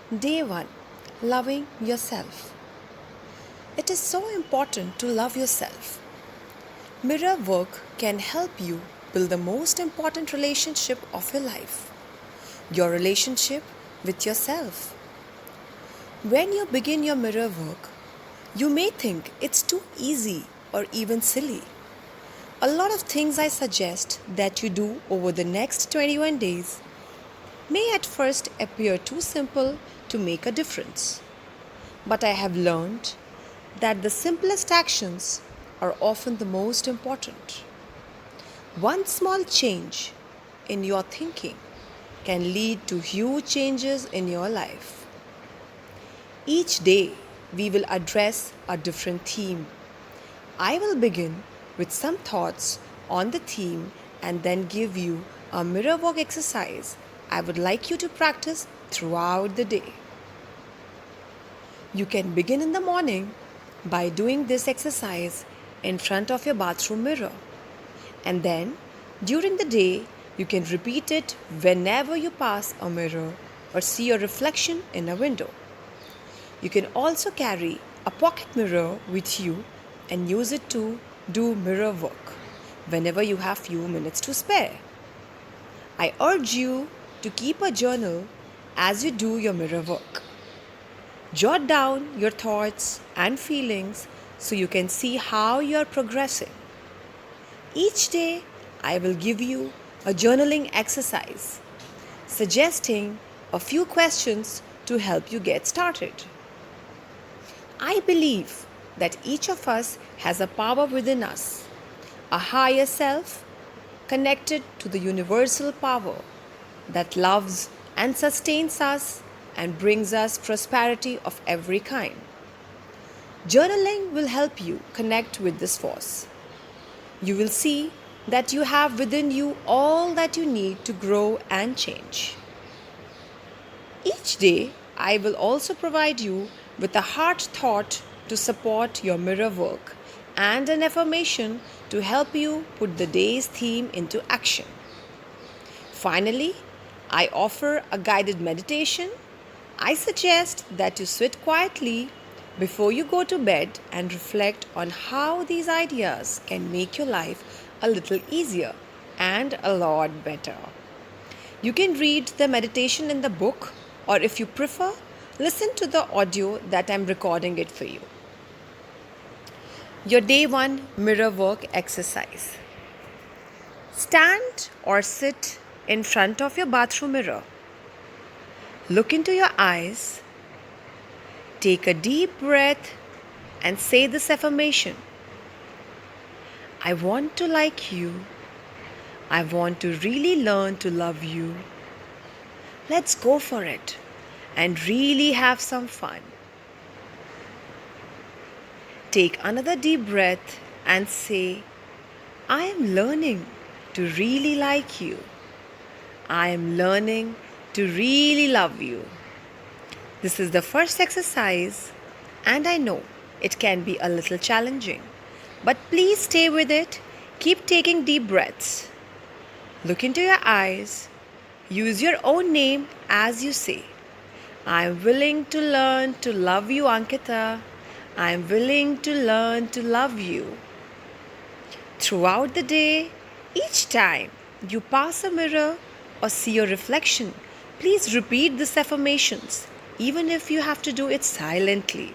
Day 1. Loving yourself. It is so important to love yourself. Mirror work can help you build the most important relationship of your life, your relationship with yourself. When you begin your mirror work, you may think it's too easy or even silly. A lot of things I suggest that you do over the next 21 days may at first appear too simple to make a difference. But I have learned that the simplest actions are often the most important. One small change in your thinking can lead to huge changes in your life. Each day, we will address a different theme. I will begin with some thoughts on the theme and then give you a mirror walk exercise I would like you to practice throughout the day. You can begin in the morning by doing this exercise in front of your bathroom mirror. And then, during the day, you can repeat it whenever you pass a mirror or see your reflection in a window. You can also carry a pocket mirror with you and use it to do mirror work whenever you have few minutes to spare. I urge you to keep a journal as you do your mirror work. Jot down your thoughts and feelings so you can see how you are progressing. Each day, I will give you a journaling exercise, suggesting a few questions to help you get started. I believe that each of us has a power within us, a higher self connected to the universal power that loves and sustains us and brings us prosperity of every kind. Journaling will help you connect with this force. You will see that you have within you all that you need to grow and change. Each day, I will also provide you with a heart thought to support your mirror work and an affirmation to help you put the day's theme into action. Finally, I offer a guided meditation. I suggest that you sit quietly before you go to bed and reflect on how these ideas can make your life a little easier and a lot better. You can read the meditation in the book, or if you prefer, listen to the audio that I'm recording it for you. Your day 1 mirror work exercise. Stand or sit in front of your bathroom mirror. Look into your eyes. Take a deep breath and say this affirmation. I want to like you. I want to really learn to love you. Let's go for it and really have some fun. Take another deep breath and say, I am learning to really like you. I am learning to really love you. This is the first exercise, and I know it can be a little challenging, but please stay with it. Keep taking deep breaths. Look into your eyes. Use your own name as you say, I am willing to learn to love you, Ankita. I am willing to learn to love you. Throughout the day, each time you pass a mirror or see your reflection, please repeat these affirmations, even if you have to do it silently.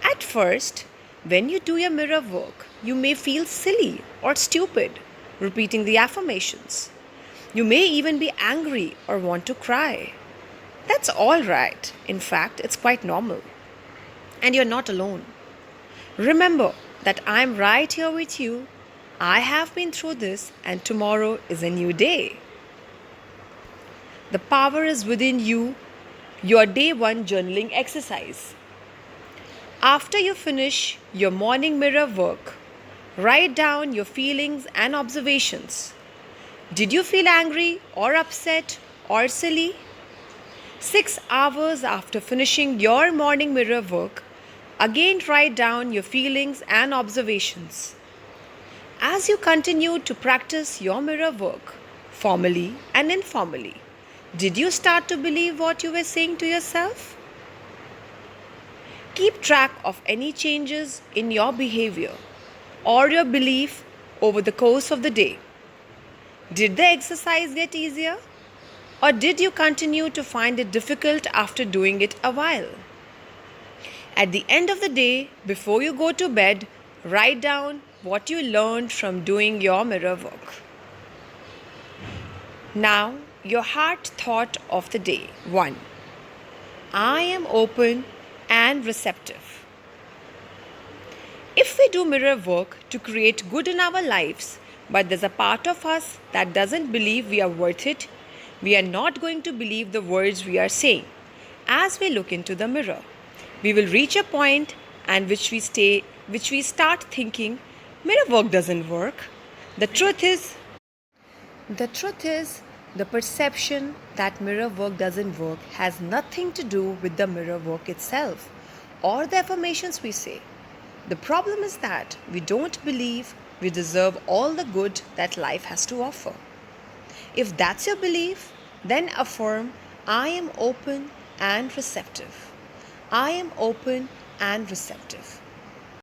At first, when you do your mirror work, you may feel silly or stupid repeating the affirmations. You may even be angry or want to cry. That's all right. In fact, it's quite normal. And you're not alone. Remember that I'm right here with you. I have been through this, and tomorrow is a new day. The power is within you. Your day 1 journaling exercise. After you finish your morning mirror work, write down your feelings and observations. Did you feel angry or upset or silly? 6 hours after finishing your morning mirror work, again write down your feelings and observations. As you continue to practice your mirror work, formally and informally, Did you start to believe what you were saying to yourself? Keep track of any changes in your behavior or your belief over the course of the day. Did the exercise get easier? Or did you continue to find it difficult after doing it a while? At the end of the day, before you go to bed, write down what you learned from doing your mirror work. Now, your heart thought of the day. 1. I am open and receptive. If we do mirror work to create good in our lives, but there's a part of us that doesn't believe we are worth it, we are not going to believe the words we are saying as we look into the mirror. We will reach a point and which we start thinking mirror work doesn't work. The truth is the perception that mirror work doesn't work has nothing to do with the mirror work itself or the affirmations we say. The problem is that we don't believe we deserve all the good that life has to offer. If that's your belief, then affirm, I am open and receptive. I am open and receptive.